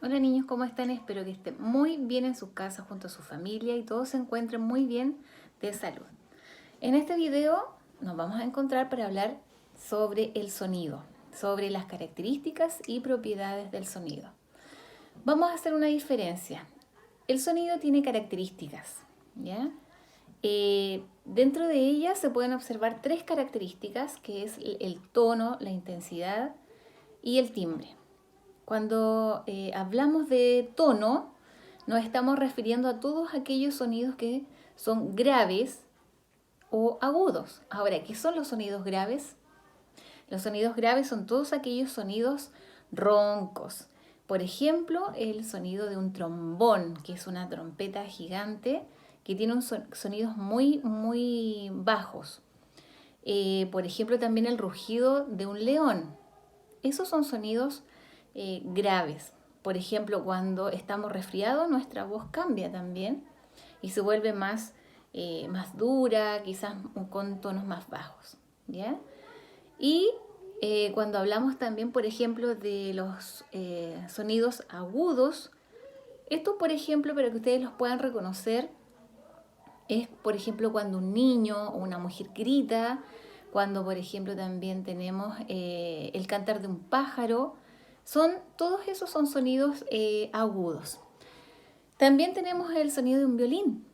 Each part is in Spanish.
Hola niños, ¿cómo están? Espero que estén muy bien en sus casas junto a su familia y todos se encuentren muy bien de salud. En este video nos vamos a encontrar para hablar sobre el sonido, sobre las características y propiedades del sonido. Vamos a hacer una diferencia. El sonido tiene características, ¿ya? Dentro de ellas se pueden observar tres características, que es el tono, la intensidad y el timbre. Cuando hablamos de tono, nos estamos refiriendo a todos aquellos sonidos que son graves o agudos. Ahora, ¿qué son los sonidos graves? Los sonidos graves son todos aquellos sonidos roncos. Por ejemplo, el sonido de un trombón, que es una trompeta gigante que tiene sonidos muy bajos. Por ejemplo, también el rugido de un león. Esos son sonidos graves. Por ejemplo, cuando estamos resfriados, nuestra voz cambia también y se vuelve más dura, quizás con tonos más bajos. ¿Ya? Y cuando hablamos también, por ejemplo, de los sonidos agudos, esto, por ejemplo, para que ustedes los puedan reconocer, es, por ejemplo, cuando un niño o una mujer grita, cuando, por ejemplo, también tenemos el cantar de un pájaro. Todos esos son sonidos agudos. También tenemos el sonido de un violín.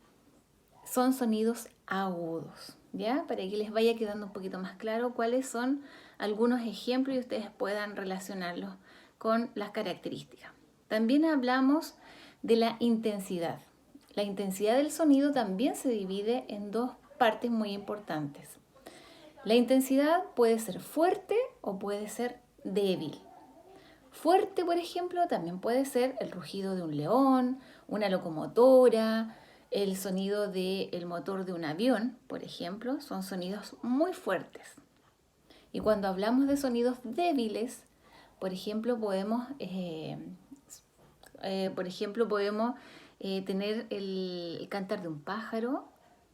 Son sonidos agudos, ¿ya? Para que les vaya quedando un poquito más claro cuáles son algunos ejemplos y ustedes puedan relacionarlos con las características. También hablamos de la intensidad. La intensidad del sonido también se divide en dos partes muy importantes. La intensidad puede ser fuerte o puede ser débil. Fuerte, por ejemplo, también puede ser el rugido de un león, una locomotora, el sonido del motor de un avión, por ejemplo, son sonidos muy fuertes. Y cuando hablamos de sonidos débiles, por ejemplo, podemos tener el cantar de un pájaro,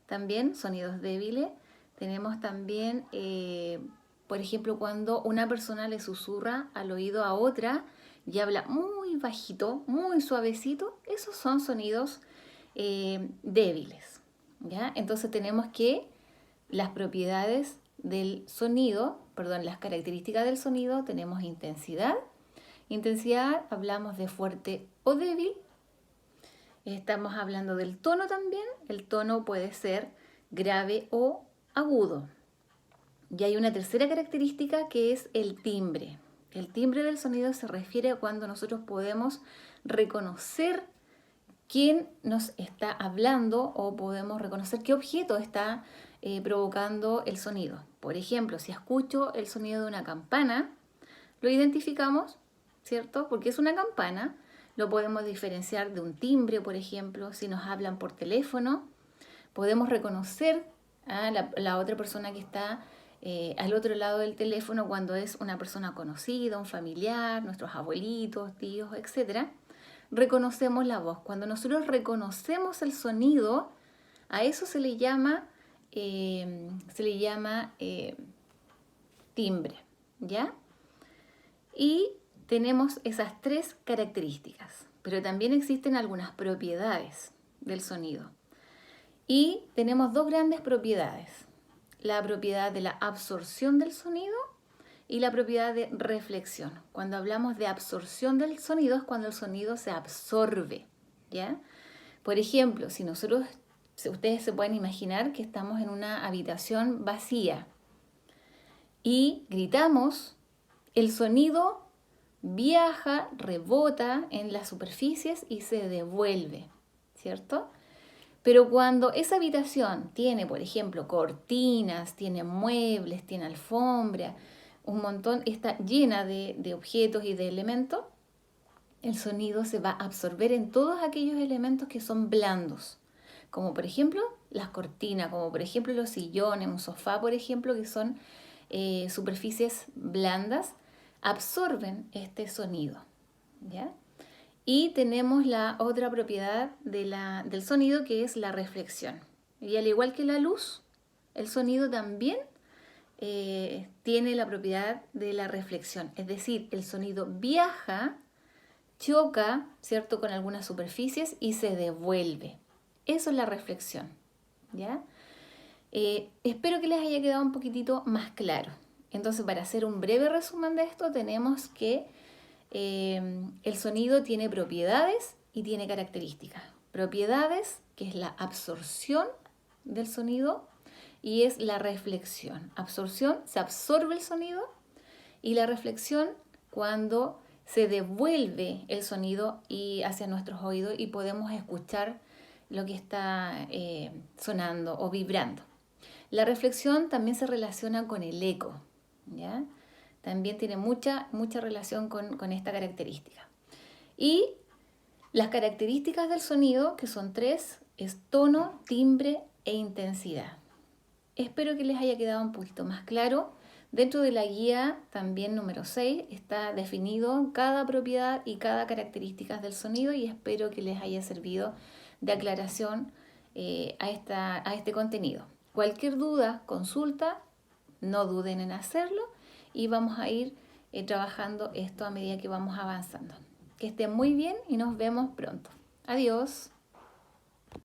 también sonidos débiles. Tenemos también, por ejemplo, cuando una persona le susurra al oído a otra y habla muy bajito, muy suavecito, esos son sonidos débiles. ¿Ya? Entonces tenemos que las propiedades del sonido, perdón, las características del sonido, tenemos intensidad. Intensidad, hablamos de fuerte o débil. Estamos hablando del tono también. El tono puede ser grave o agudo. Y hay una tercera característica que es el timbre. El timbre del sonido se refiere a cuando nosotros podemos reconocer quién nos está hablando o podemos reconocer qué objeto está provocando el sonido. Por ejemplo, si escucho el sonido de una campana, lo identificamos, ¿cierto? Porque es una campana. Lo podemos diferenciar de un timbre, por ejemplo, si nos hablan por teléfono. Podemos reconocer a la otra persona que está al otro lado del teléfono cuando es una persona conocida, un familiar, nuestros abuelitos, tíos, etcétera. Reconocemos la voz. Cuando nosotros reconocemos el sonido, a eso se le llama timbre, ¿ya? Y tenemos esas tres características, pero también existen algunas propiedades del sonido. Y tenemos dos grandes propiedades, la propiedad de la absorción del sonido y la propiedad de reflexión. Cuando hablamos de absorción del sonido es cuando el sonido se absorbe, ¿ya? Por ejemplo, ustedes se pueden imaginar que estamos en una habitación vacía y gritamos, el sonido viaja, rebota en las superficies y se devuelve, ¿cierto? Pero cuando esa habitación tiene, por ejemplo, cortinas, tiene muebles, tiene alfombra, un montón, está llena de objetos y de elementos, el sonido se va a absorber en todos aquellos elementos que son blandos, como por ejemplo las cortinas, como por ejemplo los sillones, un sofá, por ejemplo, que son superficies blandas, absorben este sonido, ¿ya? Y tenemos la otra propiedad del sonido, que es la reflexión. Y al igual que la luz, el sonido también tiene la propiedad de la reflexión. Es decir, el sonido viaja, choca, ¿cierto?, con algunas superficies y se devuelve. Eso es la reflexión, ¿ya? Espero que les haya quedado un poquitito más claro. Entonces, para hacer un breve resumen de esto, tenemos que el sonido tiene propiedades y tiene características. Propiedades, que es la absorción del sonido, y es la reflexión. Absorción, se absorbe el sonido, y la reflexión, cuando se devuelve el sonido hacia nuestros oídos y podemos escuchar lo que está sonando o vibrando. La reflexión también se relaciona con el eco, ¿ya? También tiene mucha relación con esta característica. Y las características del sonido, que son 3, es tono, timbre e intensidad. Espero que les haya quedado un poquito más claro. Dentro de la guía, también número 6, está definido cada propiedad y cada característica del sonido, y espero que les haya servido de aclaración a este contenido. Cualquier duda, consulta, no duden en hacerlo, y vamos a ir trabajando esto a medida que vamos avanzando. Que estén muy bien y nos vemos pronto. Adiós.